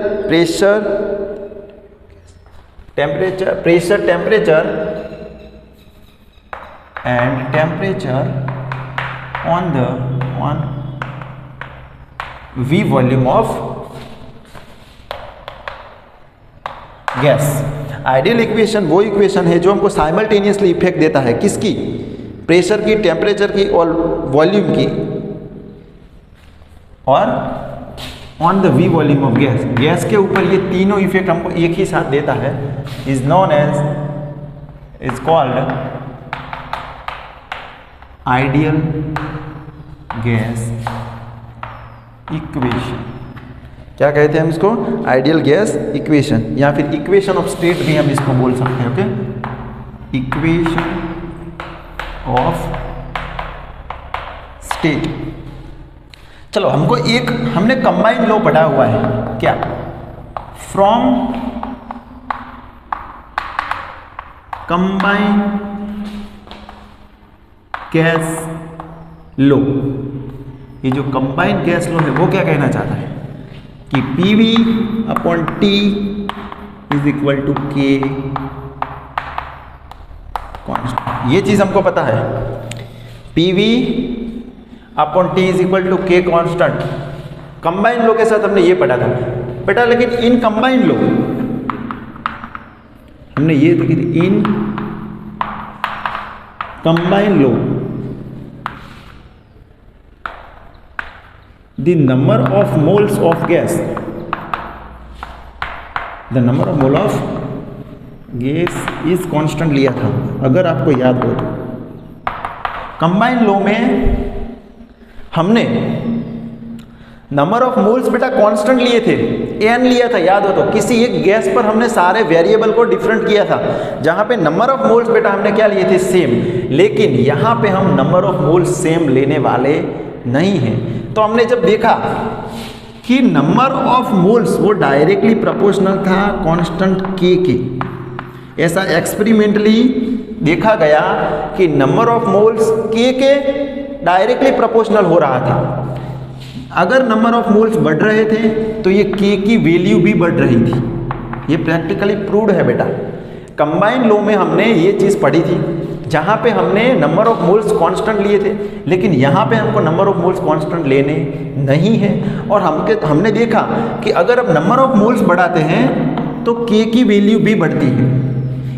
and temperature on V volume of gas. Ideal equation वो इक्वेशन है जो हमको साइमल्टेनियसली इफेक्ट देता है, किसकी, प्रेशर की, टेम्परेचर की और वॉल्यूम की, और on the V volume of gas. Gas के ऊपर ये तीनों इफेक्ट हमको एक ही साथ देता है, is called ideal gas equation. क्या कहते हैं हम इसको, आइडियल गैस इक्वेशन, या फिर इक्वेशन ऑफ स्टेट भी हम इसको बोल सकते हैं। Okay, equation of state. चलो हमको एक, हमने कंबाइन लॉ पढ़ा हुआ है, क्या, फ्रॉम कंबाइन गैस लॉ। ये जो कंबाइन गैस लॉ है वो क्या कहना चाहता है कि PV upon T is equal to K constant. ये चीज हमको पता है, PV upon T is equal to K constant. Combine law के साथ हमने ये पढ़ा था बेटा, लेकिन इन कंबाइन लो हमने ये देखी थी, in combine law the number of moles of gas, the number of mole of gas is constant लिया था, अगर आपको याद हो तो। कंबाइन लॉ में हमने नंबर ऑफ मोल्स बेटा कांस्टेंट लिए थे, एन लिया था, याद हो तो। किसी एक गैस पर हमने सारे वेरिएबल को डिफरेंट किया था, जहां पे नंबर ऑफ मोल्स बेटा हमने क्या लिए थे, सेम। लेकिन यहां पे हम नंबर ऑफ मोल्स सेम लेने वाले नहीं हैं। तो हमने जब देखा कि नंबर ऑफ मोल्स वो डायरेक्टली प्रोपोर्शनल था कांस्टेंट के, ऐसा एक्सपेरिमेंटली देखा गया कि नंबर ऑफ मोल्स के डायरेक्टली प्रोपोर्शनल हो रहा था। अगर नंबर ऑफ मोल्स बढ़ रहे थे तो ये के की वैल्यू भी बढ़ रही थी। ये प्रैक्टिकली प्रूव्ड है बेटा। कंबाइन लॉ में हमने ये चीज़ पढ़ी थी, जहाँ पे हमने नंबर ऑफ मोल्स कांस्टेंट लिए थे, लेकिन यहाँ पे हमको नंबर ऑफ मोल्स कांस्टेंट लेने नहीं है। और हमने देखा कि अगर अब नंबर ऑफ मोल्स बढ़ाते हैं तो के की वैल्यू भी बढ़ती है,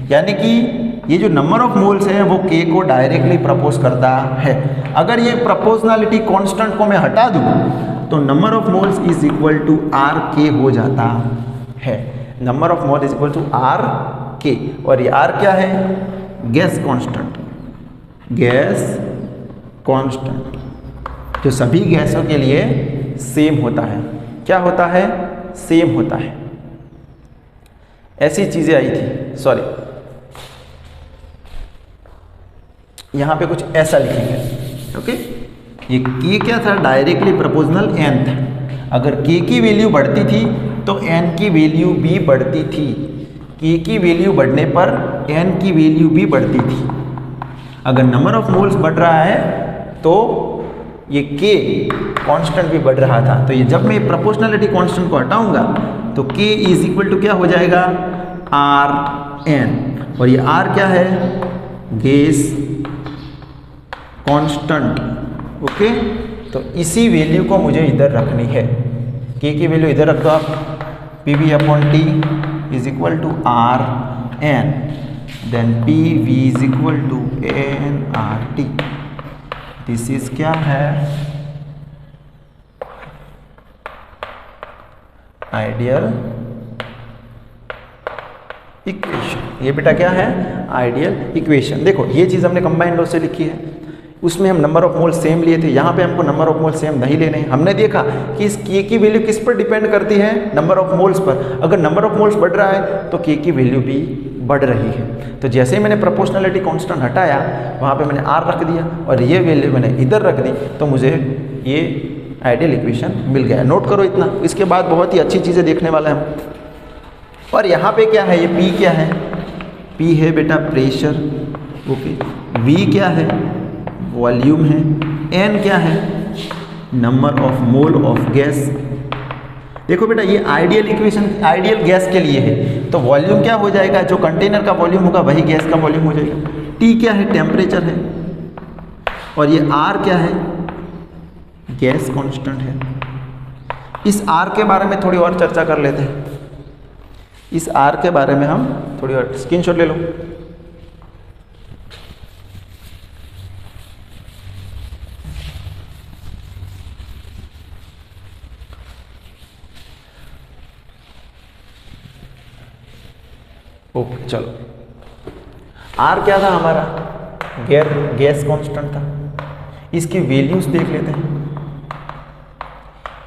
यानी कि ये जो नंबर ऑफ मोल्स है वो के को डायरेक्टली प्रपोज करता है। अगर ये प्रोपोर्शनलिटी कांस्टेंट को मैं हटा दूँ तो number of moles is equal to R के हो जाता है। Number of mole is equal to R के, और ये आर क्या है, गैस कांस्टेंट, गैस कांस्टेंट जो सभी गैसों के लिए सेम होता है। क्या होता है, सेम होता है। ऐसी चीज़ें आई थी, सॉरी यहाँ पे कुछ ऐसा लिखेंगे, ओके। ये के क्या था, डायरेक्टली प्रोपोर्शनल एन था। अगर के की वैल्यू बढ़ती थी तो एन की वैल्यू भी बढ़ती थी। के की वैल्यू बढ़ने पर एन की वैल्यू भी बढ़ती थी। अगर नंबर ऑफ मोल्स बढ़ रहा है तो ये के कांस्टेंट भी बढ़ रहा था। तो ये जब मैं प्रोपोर्शनलिटी कांस्टेंट को हटाऊंगा तो के इज इक्वल टू क्या हो जाएगा, आर एन। और ये आर क्या है, गैस कांस्टेंट, ओके। तो इसी वैल्यू को मुझे इधर रखनी है। के की वैल्यू इधर रख दो आप, P V upon T is equal to R N, then P V is equal to N R T. This is क्या है, आइडियल इक्वेशन। ये बेटा क्या है, आइडियल इक्वेशन। देखो ये चीज़ हमने कंबाइंड लॉ से लिखी है, उसमें हम नंबर ऑफ मोल सेम लिए थे। यहाँ पे हमको नंबर ऑफ मोल सेम नहीं लेने हैं। हमने देखा कि इस के की वैल्यू किस पर डिपेंड करती है, नंबर ऑफ मोल्स पर। अगर नंबर ऑफ मोल्स बढ़ रहा है तो के की वैल्यू भी बढ़ रही है। तो जैसे ही मैंने प्रोपोर्शनलिटी कांस्टेंट हटाया, वहाँ पे मैंने आर रख दिया और ये वैल्यू मैंने इधर रख दी, तो मुझे ये आइडियल इक्वेशन मिल गया। नोट करो इतना। इसके बाद बहुत ही अच्छी चीज़ें देखने वाले हैं हम। और यहाँ पे क्या है, ये पी क्या है, पी है बेटा प्रेशर, ओके। वी क्या है, वॉल्यूम है। एन क्या है, number of mole of gas. देखो बेटा ये आइडियल इक्वेशन आइडियल गैस के लिए है, तो वॉल्यूम क्या हो जाएगा, जो कंटेनर का वॉल्यूम होगा वही गैस का वॉल्यूम हो जाएगा। टी क्या है, टेम्परेचर है। और ये आर क्या है, गैस कांस्टेंट है। इस आर के बारे में थोड़ी और चर्चा कर लेते हैं। इस आर के बारे में हम थोड़ी और, स्क्रीनशॉट ले लो। ओके चलो, आर क्या था हमारा, गैस कांस्टेंट था। इसकी वैल्यूज देख लेते हैं।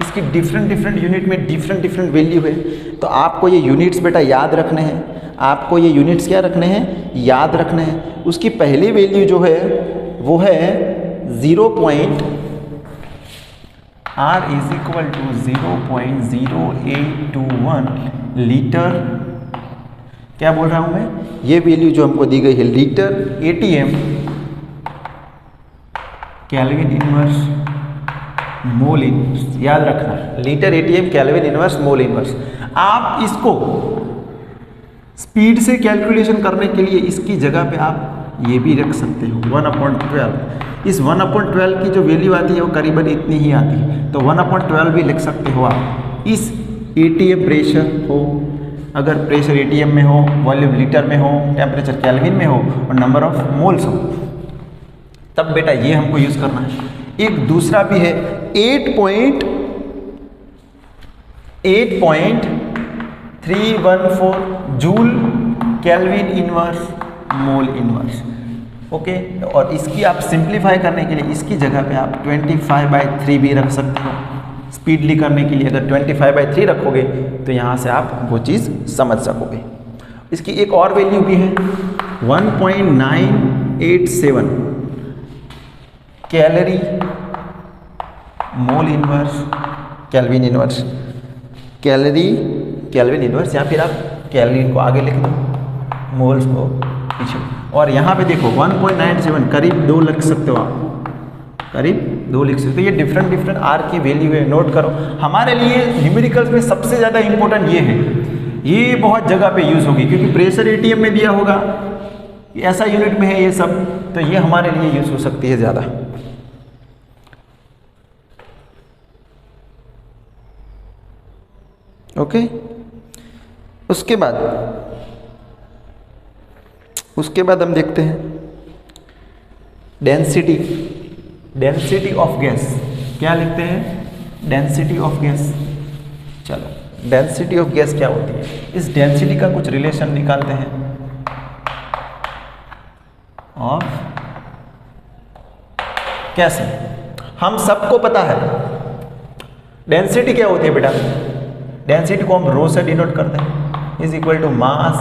इसकी डिफरेंट यूनिट में डिफरेंट वैल्यू है। तो आपको ये यूनिट्स बेटा याद रखने हैं। आपको ये यूनिट्स क्या रखने हैं, याद रखने हैं। उसकी पहली वैल्यू जो है वो है 0.0821 लीटर। क्या बोल रहा हूँ मैं, ये वैल्यू जो हमको दी गई है litre ATM kelvin inverse mole inverse. याद रखना, litre ATM kelvin inverse mole inverse. आप इसको स्पीड से कैलकुलेशन करने के लिए इसकी जगह पे आप ये भी रख सकते हो 1/12। इस 1/12 की जो वैल्यू आती है वो करीबन इतनी ही आती है, तो 1/12 भी लिख सकते हो आप। इस एटीएम प्रेशर हो, अगर प्रेशर एटीएम में हो, वॉल्यूम लीटर में हो, टेम्परेचर केल्विन में हो और नंबर ऑफ मोल्स हो, तब बेटा ये हमको यूज़ करना है। एक दूसरा भी है 8.8 8.314 joule kelvin inverse mole inverse. Okay, और इसकी आप सिंप्लीफाई करने के लिए इसकी जगह पे आप 25/3 भी रख सकते हो। स्पीडली करने के लिए अगर 25/3 रखोगे तो यहाँ से आप वो चीज़ समझ सकोगे। इसकी एक और वैल्यू भी है 1.987 calorie mole inverse kelvin inverse, calorie kelvin inverse, या फिर आप कैलोरी को आगे लिख दो, मोल्स को पीछे। और यहाँ पे देखो 1.97 करीब 2 लिख सकते हो आप, करीब 2 लिख सकते हो। ये डिफरेंट आर की वैल्यू है, नोट करो। हमारे लिए न्यूमेरिकल्स में सबसे ज़्यादा इंपॉर्टेंट ये है, ये बहुत जगह पे यूज़ होगी क्योंकि प्रेशर एटीएम में दिया होगा, ऐसा यूनिट में है ये सब, तो ये हमारे लिए यूज़ हो सकती है ज़्यादा। ओके, उसके बाद हम देखते हैं डेंसिटी ऑफ गैस। क्या लिखते हैं? Density of gas. चलो, डेंसिटी ऑफ गैस क्या होती है, इस डेंसिटी का कुछ रिलेशन निकालते हैं। ऑफ कैसे? हम सबको पता है डेंसिटी क्या होती है बेटा। डेंसिटी को हम रो से डिनोट करते हैं, is equal to mass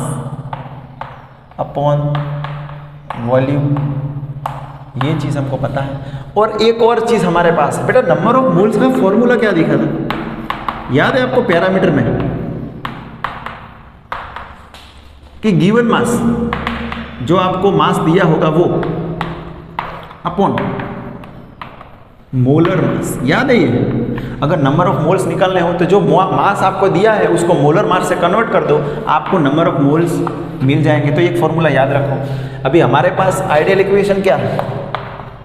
upon volume. ये चीज़ हमको पता है। और एक और चीज़ हमारे पास है बेटा, नंबर ऑफ मोल्स का फॉर्मूला क्या दिखा था, याद है आपको पैरामीटर में, कि गिवन मास, जो आपको मास दिया होगा वो अपॉन मोलर मास, याद है ये। अगर नंबर ऑफ मोल्स निकालने हो तो जो मास आपको दिया है उसको मोलर मास से कन्वर्ट कर दो, आपको नंबर ऑफ मोल्स मिल जाएंगे। तो एक फॉर्मूला याद रखो। अभी हमारे पास आइडियल इक्वेशन क्या है,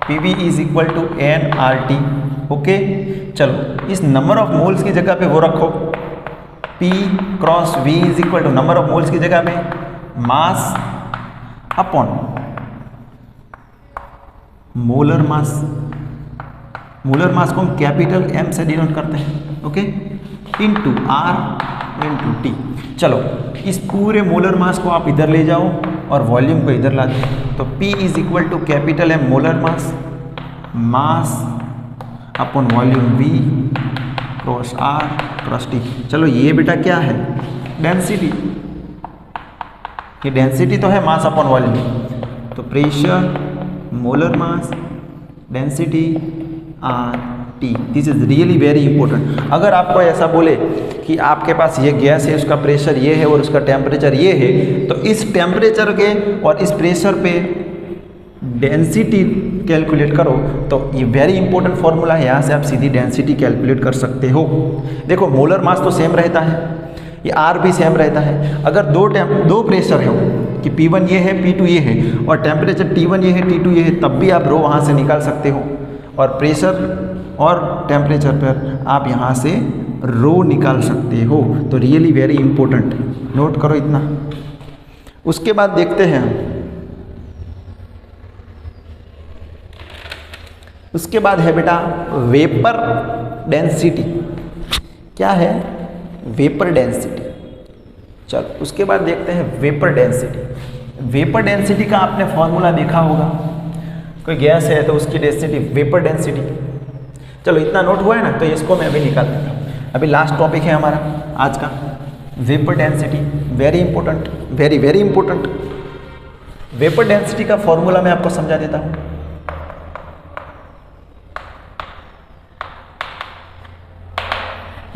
PV is equal to nRT। Okay, चलो इस नंबर ऑफ मोल्स की जगह पे वो रखो, P cross V is equal to number of moles की जगह पे mass upon molar mass. Molar mass को हम कैपिटल M से डिनोट करते हैं, okay, into R into T। चलो इस पूरे मोलर मास को आप इधर ले जाओ और वॉल्यूम को इधर लाते हैं, तो P is equal to capital M molar mass upon volume V cross R cross T। चलो ये बेटा क्या है, डेंसिटी। ये डेंसिटी तो है मास अपॉन वॉल्यूम, तो pressure molar mass density RT। This is really very important. अगर आपको ऐसा बोले कि आपके पास ये गैस है, उसका प्रेशर ये है और उसका टेम्परेचर ये है, तो इस टेम्परेचर के और इस प्रेशर पे डेंसिटी कैलकुलेट करो, तो ये वेरी इंपॉर्टेंट फॉर्मूला है। यहाँ से आप सीधी डेंसिटी कैलकुलेट कर सकते हो। देखो मोलर मास तो सेम रहता है, ये R भी सेम रहता है। अगर दो प्रेशर हो कि P1 ये है P2 ये है और टेम्परेचर T1 ये है T2 ये है, तब भी आप रो वहाँ से निकाल सकते हो। और प्रेशर और टेम्परेचर पर आप यहाँ से रो निकाल सकते हो। तो रियली वेरी इंपॉर्टेंट, नोट करो इतना। उसके बाद देखते हैं, उसके बाद है बेटा वेपर डेंसिटी। क्या है? Vapour density. चलो उसके बाद देखते हैं वेपर डेंसिटी। वेपर डेंसिटी का आपने फॉर्मूला देखा होगा, कोई गैस है तो उसकी डेंसिटी वेपर डेंसिटी। चलो इतना नोट हुआ है ना, तो इसको मैं अभी निकाल देता हूँ। अभी लास्ट टॉपिक है हमारा आज का, vapour density. Very important, very very important. Vapour density का फॉर्मूला मैं आपको समझा देता हूँ।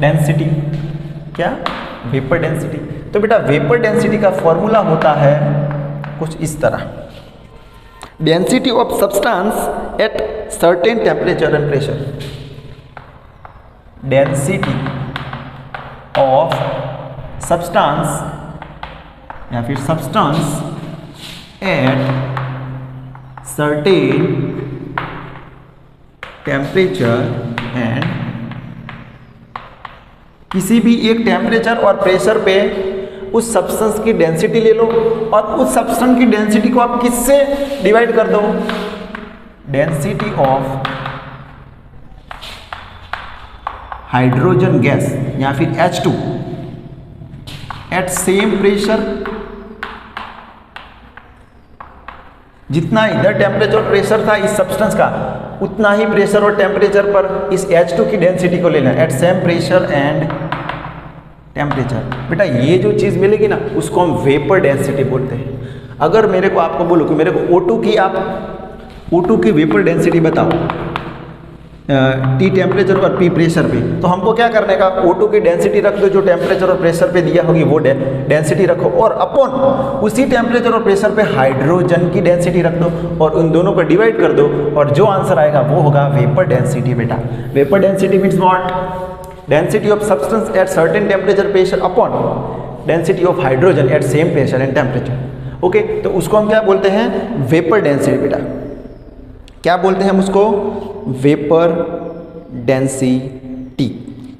डेंसिटी क्या? Vapour density. तो बेटा वेपर डेंसिटी का फॉर्मूला होता है कुछ इस तरह, density of substance at certain temperature and pressure. Density of substance या फिर substance at certain temperature and, किसी भी एक टेम्परेचर और प्रेशर पे उस सब्सटेंस की डेंसिटी ले लो और उस सब्सटेंस की डेंसिटी को आप किससे डिवाइड कर दो? डेंसिटी ऑफ हाइड्रोजन गैस या फिर H2 एट सेम प्रेशर, जितना इधर टेम्परेचर और प्रेशर था इस सब्सटेंस का, उतना ही प्रेशर और टेम्परेचर पर इस H2 की डेंसिटी को लेना at same pressure and temperature. बेटा ये जो चीज़ मिलेगी ना उसको हम वेपर डेंसिटी बोलते हैं। अगर मेरे को आपको बोलो कि मेरे को O2 की वेपर डेंसिटी बताओ T टेम्परेचर और P प्रेशर पे, तो हमको क्या करने का, O2 की डेंसिटी रख दो जो टेम्परेचर और प्रेशर पे दिया होगी वो डेंसिटी रखो, और अपॉन उसी टेम्परेचर और प्रेशर पे हाइड्रोजन की डेंसिटी रख दो और उन दोनों को डिवाइड कर दो, और जो आंसर आएगा वो होगा वेपर डेंसिटी। बेटा vapour density means what, density of substance at certain temperature pressure upon density of hydrogen at same pressure and temperature. Okay, तो उसको हम क्या बोलते हैं, वेपर डेंसिटी। बेटा क्या बोलते हैं हम उसको, वेपर डेंसिटी।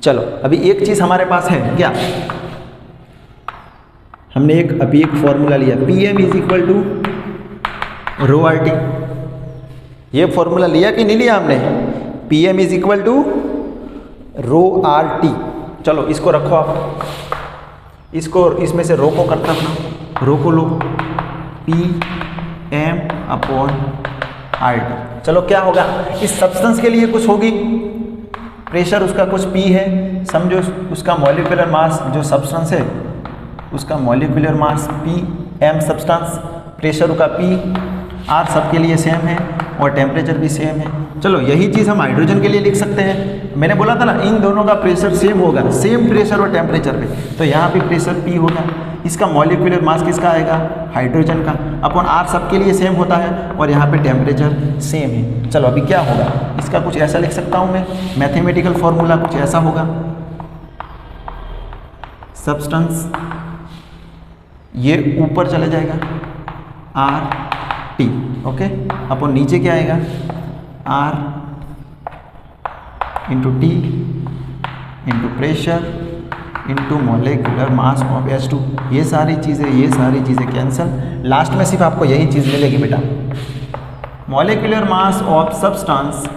चलो अभी एक चीज हमारे पास है क्या, हमने अभी एक फॉर्मूला लिया Pm is equal to ρRT। ये फॉर्मूला लिया कि नहीं लिया हमने, Pm is equal to ρRT। चलो इसको रखो आप, इसको इसमें से रो को करता अपना, रो को लो, Pm अपॉन RT। चलो क्या होगा, इस सब्सटेंस के लिए कुछ होगी, प्रेशर उसका कुछ P है, समझो उसका मॉलिक्यूलर मास जो सब्सटेंस है उसका molecular mass P, M substance, pressure का P, R सबके लिए सेम है और टेम्परेचर भी सेम है। चलो यही चीज़ हम हाइड्रोजन के लिए लिख सकते हैं। मैंने बोला था ना इन दोनों का प्रेशर सेम होगा, सेम प्रेशर और टेम्परेचर पे, तो यहाँ पे प्रेशर P होगा, इसका मॉलिक्यूलर मास किसका आएगा, हाइड्रोजन का, अपॉन R सबके लिए सेम होता है और यहाँ पे टेम्परेचर सेम है। चलो अभी क्या होगा, इसका कुछ ऐसा लिख सकता हूँ मैं, मैथमेटिकल फॉर्मूला कुछ ऐसा होगा, सब्सटेंस ये ऊपर चला जाएगा RT, ओके, अपॉन नीचे क्या आएगा, R into T into pressure into molecular mass of H2। ये सारी चीज़ें कैंसल, लास्ट में सिर्फ आपको यही चीज़ मिलेगी बेटा, molecular mass of substance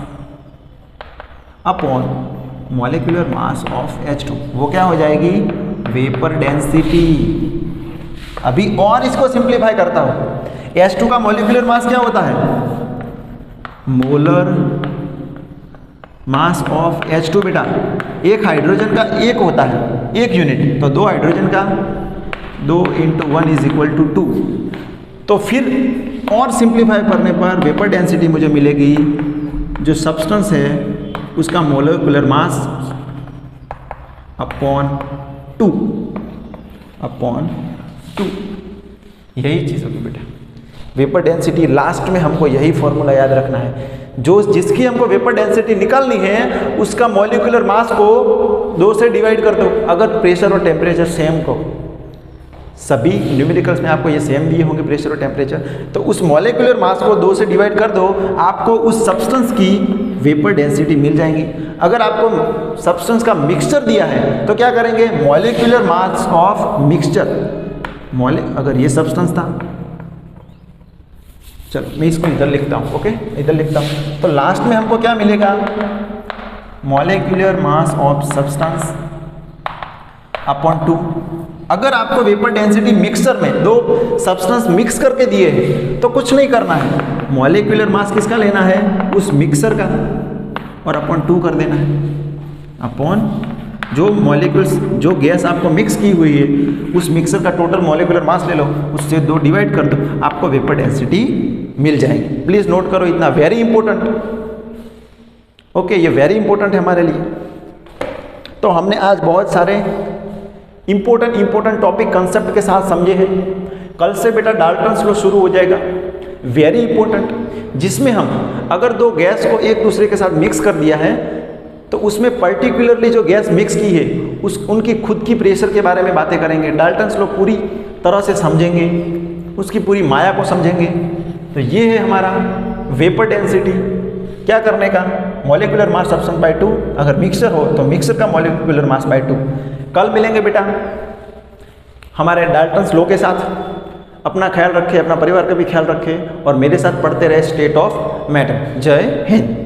upon molecular mass of H2, वो क्या हो जाएगी, वेपर डेंसिटी। अभी और इसको सिंप्लीफाई करता हूँ, H2 का मॉलिक्यूलर मास क्या होता है, मोलर मास ऑफ H2। बेटा एक हाइड्रोजन का एक होता है, एक यूनिट, तो 2 हाइड्रोजन का 2 × 1 इज इक्वल टू 2। तो फिर और सिंप्लीफाई करने पर वेपर डेंसिटी मुझे मिलेगी, जो सब्सटेंस है उसका मोलिकुलर मास अपॉन 2 यही चीज़ होगी बेटा, वेपर डेंसिटी। लास्ट में हमको यही फॉर्मूला याद रखना है, जो जिसकी हमको वेपर डेंसिटी निकालनी है उसका मॉलिक्यूलर मास को 2 से डिवाइड कर दो। अगर प्रेशर और टेम्परेचर सेम को, सभी न्यूमेरिकल्स में आपको ये सेम दिए होंगे प्रेशर और टेम्परेचर, तो उस मॉलिक्यूलर मास को 2 से डिवाइड कर दो, आपको उस सब्सटेंस की वेपर डेंसिटी मिल जाएंगी। अगर आपको सब्सटेंस का मिक्सचर दिया है तो क्या करेंगे, मॉलिक्यूलर मास ऑफ मिक्सचर, अगर ये सब्सटेंस था, चलो मैं इसको इधर लिखता हूँ, ओके इधर लिखता हूँ, तो लास्ट में हमको क्या मिलेगा, molecular mass of substance upon 2। अगर आपको वेपर डेंसिटी मिक्सचर में 2 सब्सटेंस मिक्स करके दिए हैं तो कुछ नहीं करना है, मॉलिक्यूलर मास किसका लेना है, उस मिक्सर का, और अपॉन 2 कर देना है, अपॉन जो मॉलिक्यूल्स, जो गैस आपको मिक्स की हुई है उस मिक्सर का टोटल मॉलिक्यूलर मास ले लो, उससे 2 डिवाइड कर दो, आपको वेपर डेंसिटी मिल जाएगी। प्लीज़ नोट करो इतना, वेरी इंपॉर्टेंट, ओके ये वेरी इंपॉर्टेंट है हमारे लिए। तो हमने आज बहुत सारे इंपॉर्टेंट टॉपिक कंसेप्ट के साथ समझे हैं। कल से बेटा डाल्टन्स लॉ शुरू हो जाएगा, वेरी इंपॉर्टेंट, जिसमें हम अगर 2 गैस को एक दूसरे के साथ मिक्स कर दिया है तो उसमें पर्टिकुलरली जो गैस मिक्स की है उनकी खुद की प्रेशर के बारे में बातें करेंगे, डाल्टन्स लॉ पूरी तरह से समझेंगे, उसकी पूरी माया को समझेंगे। तो ये है हमारा वेपर डेंसिटी, क्या करने का, मॉलिक्यूलर मास सब्सटेंस बाय 2, अगर मिक्सर हो तो मिक्सर का मॉलिक्यूलर मास बाय 2। कल मिलेंगे बेटा हमारे डाल्टन्स लॉ के साथ। अपना ख्याल रखें, अपना परिवार का भी ख्याल रखें और मेरे साथ पढ़ते रहे स्टेट ऑफ मैटर। जय हिंद।